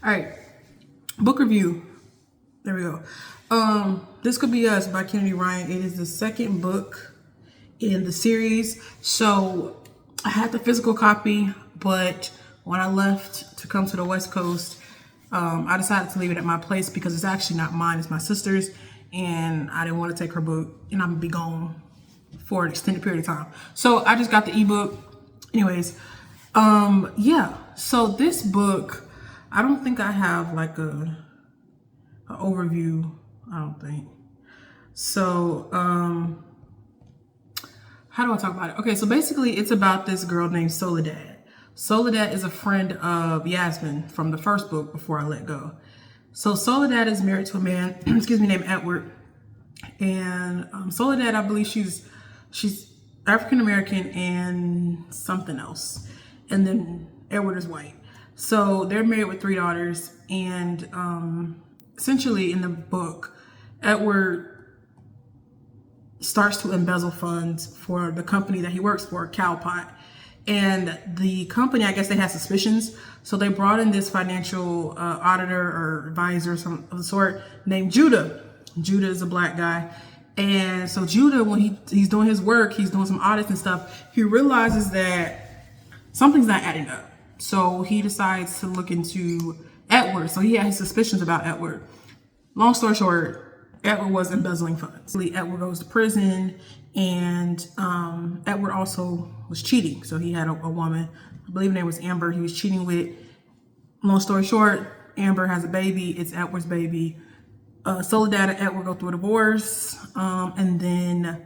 All right, book review. There we go. This Could Be Us by Kennedy Ryan. It is the second book in the series. So I had the physical copy, but when I left to come to the West Coast, I decided to leave it at my place because it's actually not mine, it's my sister's, and I didn't want to take her book, and I'm gonna be gone for an extended period of time. So I just got the ebook. Anyways, yeah. So this book, I don't think I have like a overview. I don't think. So, how do I talk about it? Okay, so basically it's about this girl named Soledad. Soledad is a friend of Yasmin from the first book, Before I Let Go. So Soledad is married to a man, excuse me, named Edward. And Soledad, I believe she's African American and something else. And then Edward is white. So they're married with 3 daughters. And essentially in the book, Edward starts to embezzle funds for the company that he works for, Cowpot. And the company, I guess they had suspicions. So they brought in this financial auditor or advisor of some of the sort named Judah. Judah is a black guy. And so Judah, when he's doing his work, he's doing some audits and stuff, he realizes that something's not adding up. So he decides to look into Edward. So he had his suspicions about Edward. Long story short, Edward was embezzling funds. Edward goes to prison, and Edward also was cheating. So he had a woman, I believe her name was Amber, he was cheating with. Long story short, Amber has a baby. It's Edward's baby. Soledad and Edward go through a divorce, and then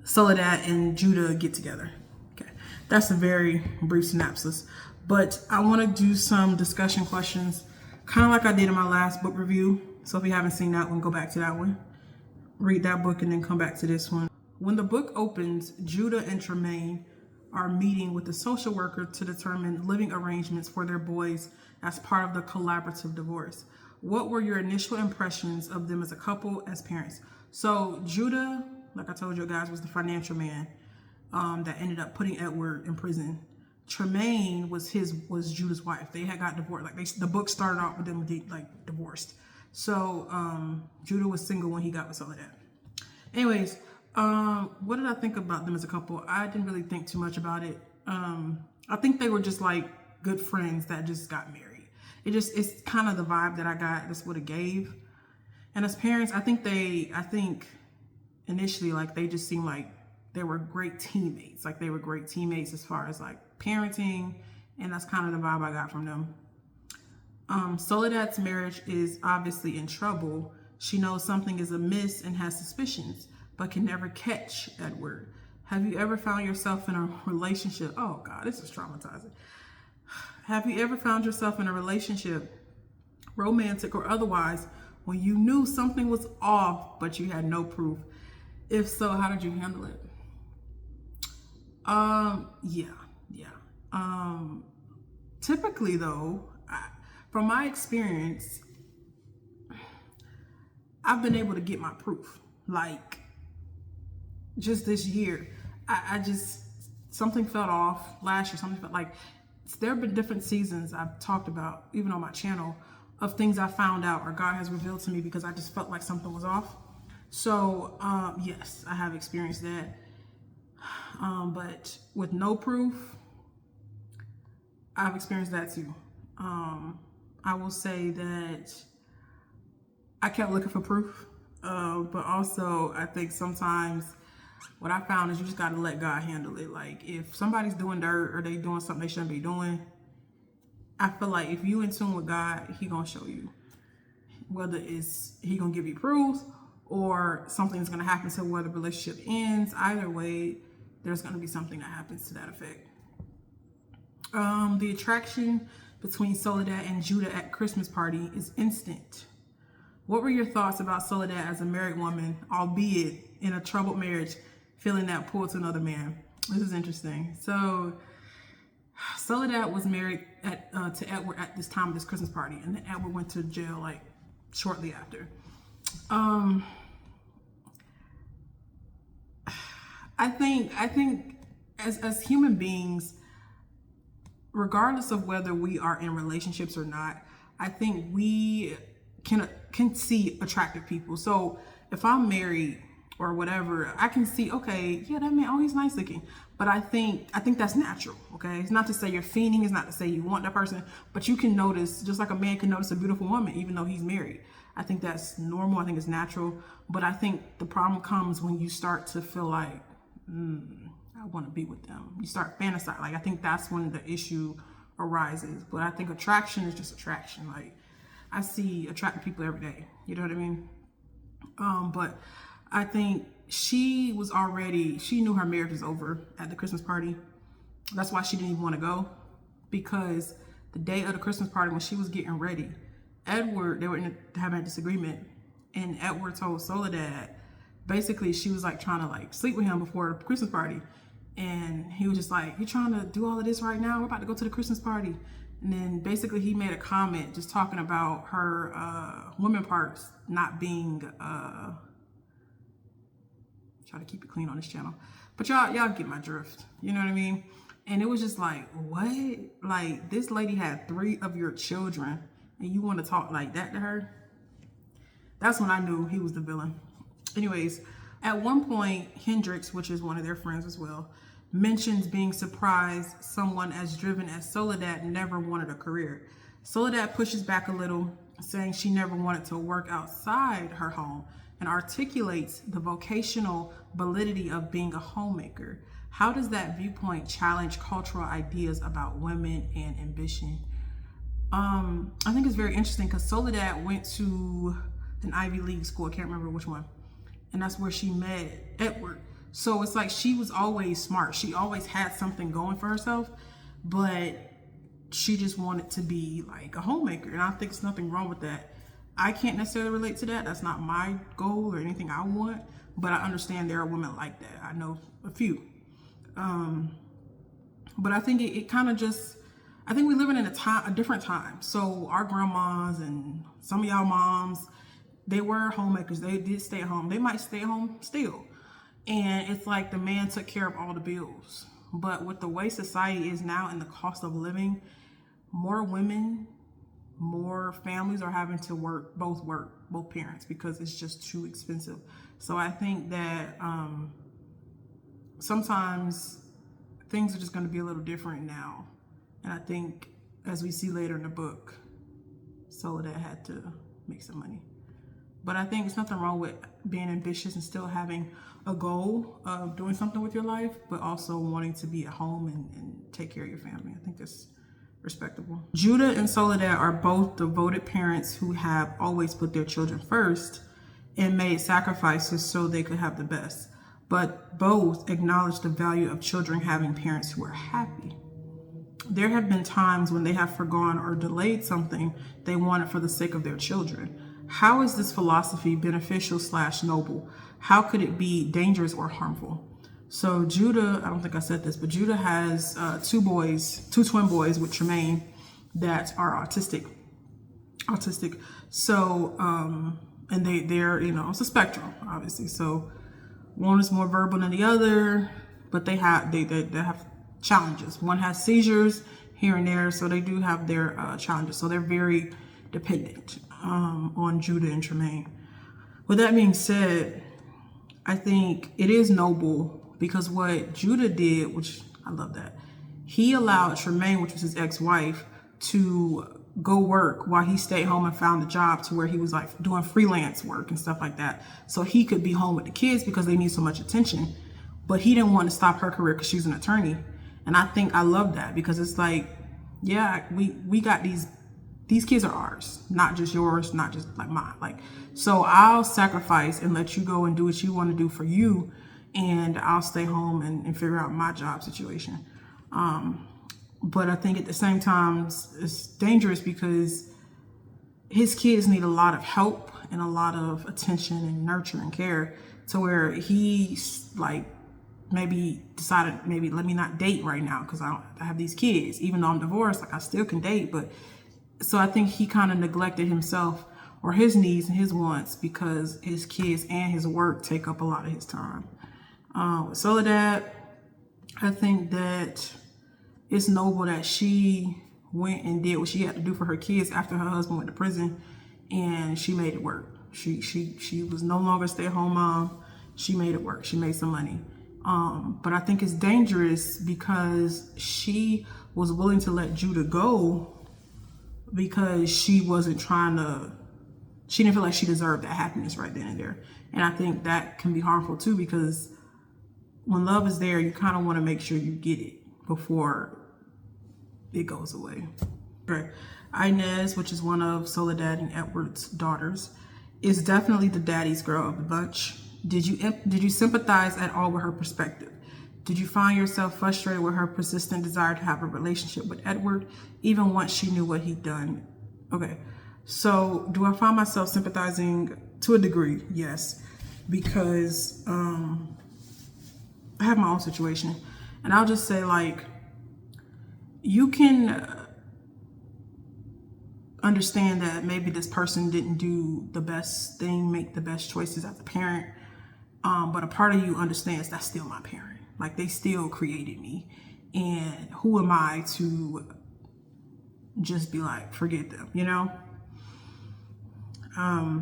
Soledad and Judah get together. Okay, that's a very brief synopsis. But I want to do some discussion questions, kind of like I did in my last book review. So if you haven't seen that one, go back to that one. Read that book and then come back to this one. When the book opens, Judah and Tremaine are meeting with the social worker to determine living arrangements for their boys as part of the collaborative divorce. What were your initial impressions of them as a couple, as parents? So Judah, like I told you guys, was the financial man that ended up putting Edward in prison. Tremaine was Judah's wife. They had got divorced. The book started off with them divorced. So Judah was single when he got with Soledad. Anyways, what did I think about them as a couple? I didn't really think too much about it. I think they were just like good friends that just got married. It's kind of the vibe that I got. That's what it gave. And as parents, I think initially, like, they just seemed like they were great teammates. Like, they were great teammates as far as like parenting, and that's kind of the vibe I got from them. Soledad's marriage is obviously in trouble. She knows something is amiss and has suspicions, but can never catch Edward. Have you ever found yourself in a relationship? Oh God, this is traumatizing. Have you ever found yourself in a relationship, romantic or otherwise, when you knew something was off, but you had no proof? If so, how did you handle it? Yeah. Typically though, from my experience, I've been able to get my proof. Like, just this year, I just, something felt off last year. Something felt like, there have been different seasons I've talked about, even on my channel, of things I found out or God has revealed to me because I just felt like something was off. So, yes, I have experienced that. But with no proof, I've experienced that too. I will say that I kept looking for proof, but also I think sometimes what I found is you just got to let God handle it. Like, if somebody's doing dirt or they doing something they shouldn't be doing, I feel like if you in tune with God, he gonna show you. Whether it's he gonna give you proof or something's gonna happen to where the relationship ends, either way, there's gonna be something that happens to that effect. The attraction between Soledad and Judah at Christmas party is instant. What were your thoughts about Soledad as a married woman, albeit in a troubled marriage, feeling that pull to another man? This is interesting. So Soledad was married to Edward at this time of this Christmas party, and then Edward went to jail like shortly after. I think as human beings, regardless of whether we are in relationships or not, I think we can see attractive people. So if I'm married or whatever, I can see, okay, yeah, that man, oh, he's nice looking. But I think that's natural. Okay, it's not to say you're fiending. It's not to say you want that person, but you can notice, just like a man can notice a beautiful woman, even though he's married. I think that's normal. I think it's natural. But I think the problem comes when you start to feel like, I want to be with them. You start fantasizing. Like, I think that's when the issue arises. But I think attraction is just attraction. Like, I see attractive people every day. You know what I mean? But I think she knew her marriage was over at the Christmas party. That's why she didn't even want to go, because the day of the Christmas party, when she was getting ready, Edward, they were having a disagreement, and Edward told Soledad, basically she was like trying to like sleep with him before the Christmas party. And he was just like, you're trying to do all of this right now? We're about to go to the Christmas party. And then basically he made a comment just talking about her women parts not being, try to keep it clean on this channel. But y'all get my drift. You know what I mean? And it was just like, what? Like, this lady had 3 of your children and you want to talk like that to her? That's when I knew he was the villain. Anyways, at one point, Hendrix, which is one of their friends as well, mentions being surprised someone as driven as Soledad never wanted a career. Soledad pushes back a little, saying she never wanted to work outside her home, and articulates the vocational validity of being a homemaker. How does that viewpoint challenge cultural ideas about women and ambition? I think it's very interesting because Soledad went to an Ivy League school. I can't remember which one. And that's where she met Edward. So it's like she was always smart. She always had something going for herself, but she just wanted to be like a homemaker. And I think there's nothing wrong with that. I can't necessarily relate to that. That's not my goal or anything I want, but I understand there are women like that. I know a few. But I think it kind of just, I think we live in a different time. So our grandmas and some of y'all moms, they were homemakers. They did stay at home. They might stay at home still. And it's like the man took care of all the bills. But with the way society is now and the cost of living, more women, more families are having to work, both parents, because it's just too expensive. So I think that sometimes things are just going to be a little different now. And I think, as we see later in the book, Soledad had to make some money. But I think there's nothing wrong with being ambitious and still having a goal of doing something with your life, but also wanting to be at home and take care of your family. I think that's respectable. Judah and Soledad are both devoted parents who have always put their children first and made sacrifices so they could have the best. But both acknowledge the value of children having parents who are happy. There have been times when they have forgone or delayed something they wanted for the sake of their children. How is this philosophy beneficial / noble? How could it be dangerous or harmful? So Judah, I don't think I said this, but Judah has 2 twin boys with Tremaine that are autistic. So, and they're, it's a spectrum, obviously. So one is more verbal than the other, but they have challenges. One has seizures here and there, so they do have their challenges. So they're very dependent on Judah and Tremaine. With that being said, I think it is noble, because what Judah did, which I love that, he allowed Tremaine, which was his ex-wife, to go work while he stayed home and found a job to where he was like doing freelance work and stuff like that. So he could be home with the kids because they need so much attention. But he didn't want to stop her career because she's an attorney. And I think I love that, because it's like, yeah, we got these kids are ours, not just yours, not just like mine. Like, so I'll sacrifice and let you go and do what you want to do for you, and I'll stay home and figure out my job situation. But I think at the same time, it's dangerous because his kids need a lot of help and a lot of attention and nurture and care, to where he's like, maybe decided, maybe let me not date right now because I have these kids. Even though I'm divorced, like I still can date. But so I think he kind of neglected himself or his needs and his wants because his kids and his work take up a lot of his time. With Soledad, I think that it's noble that she went and did what she had to do for her kids after her husband went to prison, and she made it work. She was no longer a stay-at-home mom. She made it work. She made some money. But I think it's dangerous because she was willing to let Judah go because she wasn't trying to, she didn't feel like she deserved that happiness right then and there. And I think that can be harmful too, because when love is there, you kind of want to make sure you get it before it goes away. Okay. Inez, which is one of Soledad and Edward's daughters, is definitely the daddy's girl of the bunch. Did you sympathize at all with her perspective? Did you find yourself frustrated with her persistent desire to have a relationship with Edward, even once she knew what he'd done? Okay, so do I find myself sympathizing to a degree? Yes, because I have my own situation. And I'll just say, like, you can understand that maybe this person didn't do the best thing, make the best choices as a parent. But a part of you understands that's still my parent. Like, they still created me. And who am I to just be like, forget them, you know? I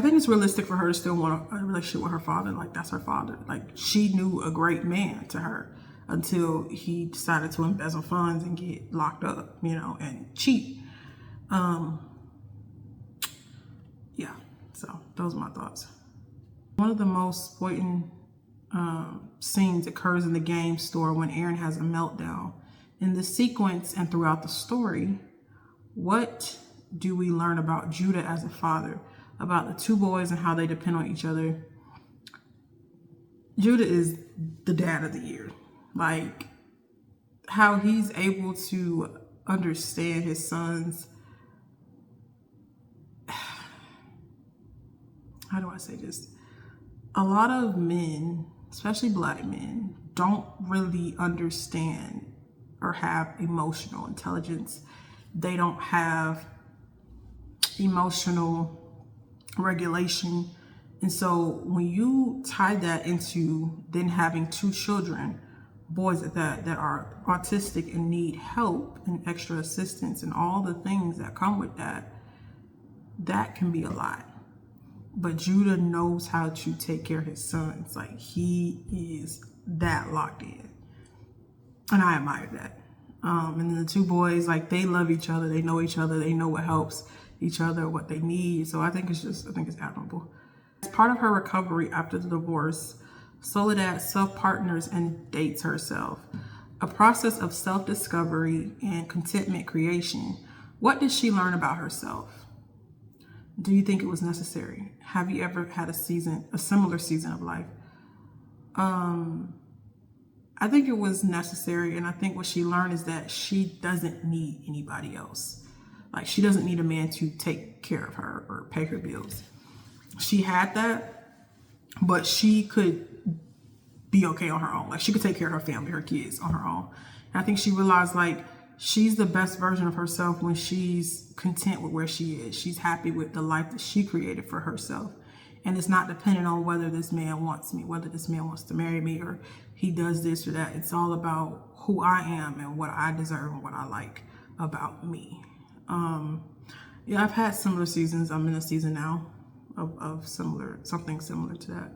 think it's realistic for her to still want a relationship with her father. Like, that's her father. Like, she knew a great man to her until he decided to embezzle funds and get locked up, you know, and cheat. Yeah, so those are my thoughts. One of the most blatant scenes occurs in the game store when Aaron has a meltdown. In the sequence and throughout the story, what do we learn about Judah as a father, about the two boys and how they depend on each other? Judah is the dad of the year. Like, how he's able to understand his sons. How do I say this? A lot of men, especially black men, don't really understand or have emotional intelligence. They don't have emotional regulation. And so when you tie that into then having two children, boys at that are autistic and need help and extra assistance and all the things that come with that, that can be a lot. But Judah knows how to take care of his sons. Like, he is that locked in. And I admire that. And then the two boys, like, they love each other. They know each other. They know what helps each other, what they need. So I think it's admirable. As part of her recovery after the divorce, Soledad self-partners and dates herself. A process of self-discovery and contentment creation. What did she learn about herself? Do you think it was necessary? Have you ever had a similar season of life? I think it was necessary, and I think what she learned is that she doesn't need anybody else. Like, she doesn't need a man to take care of her or pay her bills. She had that, but she could be okay on her own. Like, she could take care of her family, her kids on her own. And I think she realized, like, she's the best version of herself when she's content with where she is. She's happy with the life that she created for herself. And it's not dependent on whether this man wants me, whether this man wants to marry me, or he does this or that. It's all about who I am and what I deserve and what I like about me. Yeah, I've had similar seasons. I'm in a season now of something similar to that.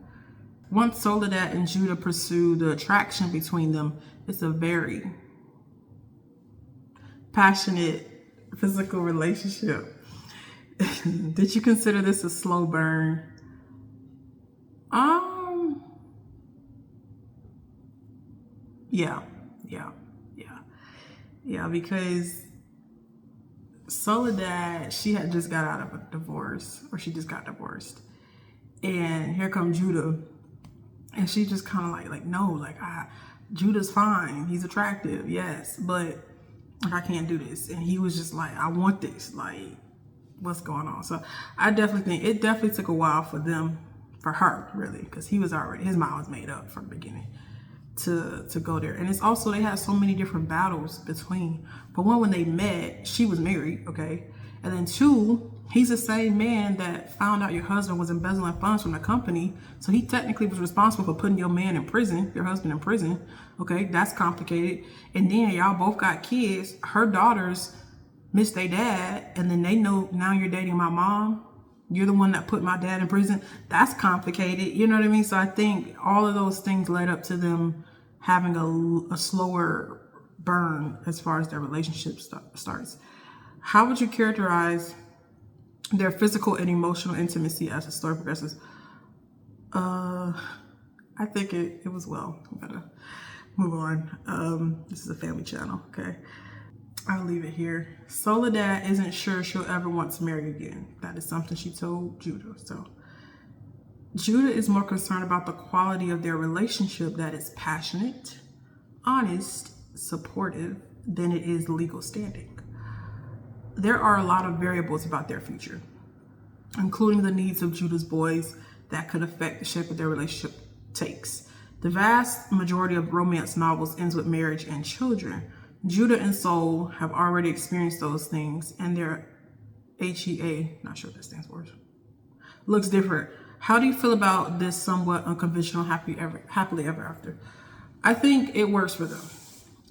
Once Soledad and Judah pursue the attraction between them, it's a very passionate physical relationship. Did you consider this a slow burn? Yeah, because Soledad, she had just got out of a divorce, or she just got divorced. And here comes Judah. And she just kind of like, no, like, Judah's fine. He's attractive, yes, but like, I can't do this. And he was just like, I want this. Like, what's going on? So I definitely think it definitely took a while for her, really, because his mind was made up from the beginning to go there. And it's also, they had so many different battles between. For one, when they met, she was married, okay? And then two, he's the same man that found out your husband was embezzling funds from the company. So he technically was responsible for putting your man in prison, your husband in prison. Okay, that's complicated. And then y'all both got kids. Her daughters miss their dad, and then they know now you're dating my mom. You're the one that put my dad in prison. That's complicated. You know what I mean? So I think all of those things led up to them having a slower burn as far as their relationship starts. How would you characterize their physical and emotional intimacy as the story progresses? I think it was well. I'm gonna move on. This is a family channel, okay? I'll leave it here. Soledad isn't sure she'll ever want to marry again. That is something she told Judah. So Judah is more concerned about the quality of their relationship, that it's passionate, honest, supportive, than it is legal standing. There are a lot of variables about their future, including the needs of Judah's boys, that could affect the shape of their relationship takes. The vast majority of romance novels ends with marriage and children. Judah and Soul have already experienced those things, and their HEA, not sure what that stands for, looks different. How do you feel about this somewhat unconventional happily ever after? I think it works for them.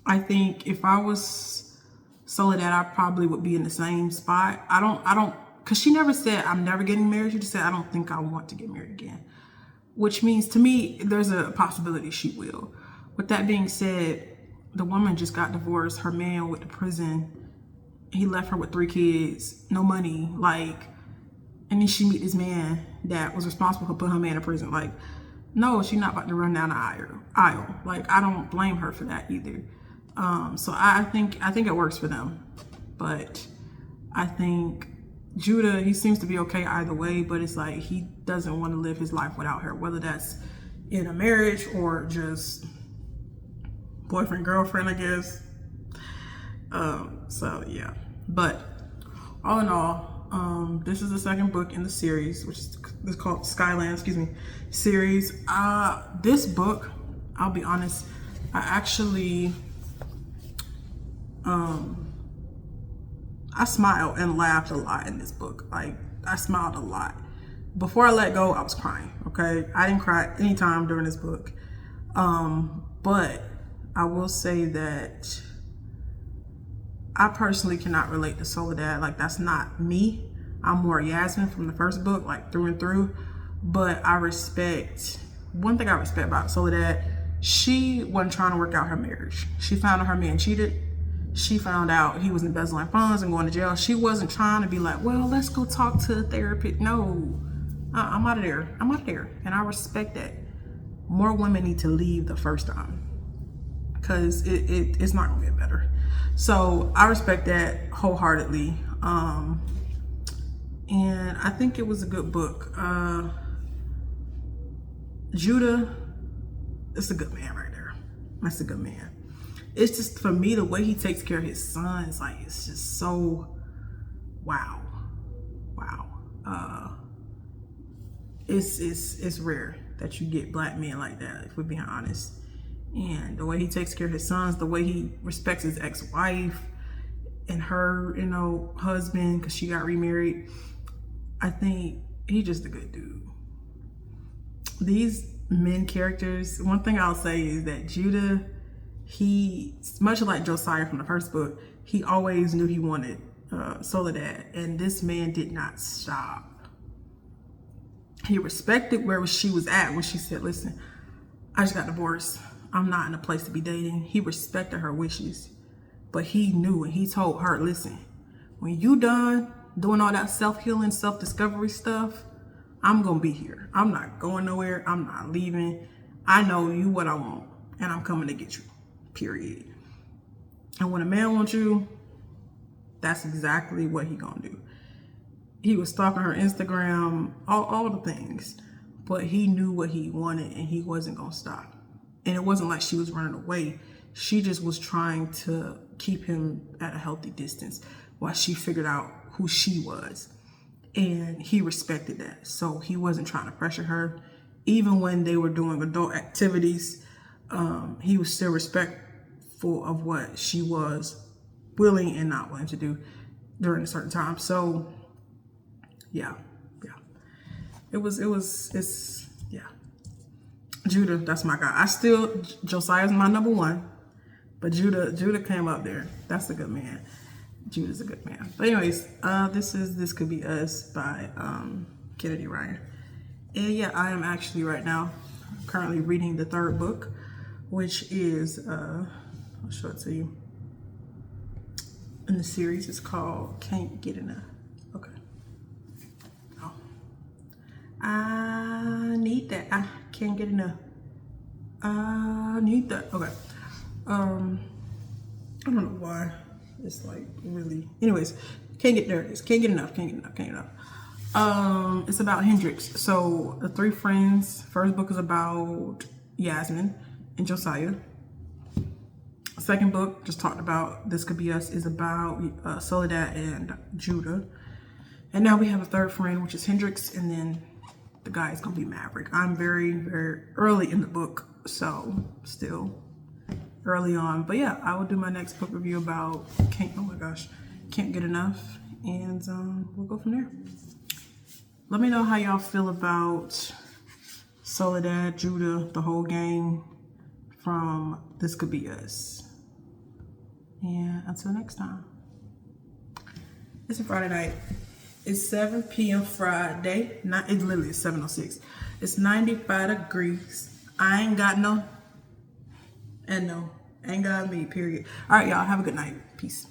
I think if I was Soledad, I probably would be in the same spot. I don't, because she never said I'm never getting married. She just said I don't think I want to get married again, which means to me there's a possibility she will. With that being said, the woman just got divorced. Her man went to prison. He left her with 3 kids, no money, like, and then she meet this man that was responsible for putting her man in prison. Like, no, she's not about to run down the aisle. Like, I don't blame her for that either. So I think it works for them, but I think Judah, he seems to be okay either way, but it's like he doesn't want to live his life without her, whether that's in a marriage or just boyfriend, girlfriend, I guess. So yeah, but all in all, this is the second book in the series, which is called Skyland, series. This book, I'll be honest, I actually, I smiled and laughed a lot in this book. Like, I smiled a lot. Before I let go, I was crying, okay? I didn't cry anytime during this book. But I will say that I personally cannot relate to Soledad. Like, that's not me. I'm more Yasmin from the first book, like through and through. But one thing I respect about Soledad, she wasn't trying to work out her marriage. She found out her man cheated. She found out he was embezzling funds and going to jail. She wasn't trying to be like, well, let's go talk to a therapist. No, I'm out of there. I'm out of there. And I respect that. More women need to leave the first time, because it's not gonna get better. So I respect that wholeheartedly. And I think it was a good book. Judah, it's a good man right there. That's a good man. It's just, for me, the way he takes care of his sons, like, it's just so, wow. It's rare that you get black men like that, if we're being honest. And the way he takes care of his sons, the way he respects his ex-wife and her, husband, because she got remarried. I think he's just a good dude. These men characters, one thing I'll say is that Judah, he, much like Josiah from the first book, he always knew he wanted Soledad, and this man did not stop. He respected where she was at when she said, listen, I just got divorced. I'm not in a place to be dating. He respected her wishes, but he knew, and he told her, listen, when you done doing all that self-healing, self-discovery stuff, I'm gonna be here. I'm not going nowhere. I'm not leaving. I know you what I want, and I'm coming to get you, period. And when a man wants you, that's exactly what he gonna do. He was stalking her Instagram, all the things, but he knew what he wanted, and he wasn't gonna stop. And it wasn't like she was running away. She just was trying to keep him at a healthy distance while she figured out who she was. And he respected that. So he wasn't trying to pressure her. Even when they were doing adult activities, he was still respectful of what she was willing and not willing to do during a certain time. So yeah. Yeah. Judah, that's my guy. Josiah's my number one, but Judah came up there. That's a good man. Judah's a good man. But anyways, This Could Be Us by Kennedy Ryan. And yeah, I am actually right now currently reading the third book, which is I'll show it to you. In the series, it's called Can't Get Enough. Okay. Oh. I need that. I can't get enough. I need that. Okay. I don't know why. It's like really. Anyways, there it is. Can't get enough. It's about Hendrix. So the three friends. First book is about Yasmin and Josiah. Second book, just talked about This Could Be Us, is about Soledad and Judah. And now we have a third friend, which is Hendrix, and then the guy is going to be Maverick. I'm very, very early in the book, so still early on. But yeah, I will do my next book review about Can't Get Enough, and we'll go from there. Let me know how y'all feel about Soledad, Judah, the whole gang from This Could Be Us. And until next time. It's a Friday night. It's 7 p.m. Friday. It's literally 7:06. It's 95 degrees. I ain't got no. And no. Ain't got me, period. All right, y'all. Have a good night. Peace.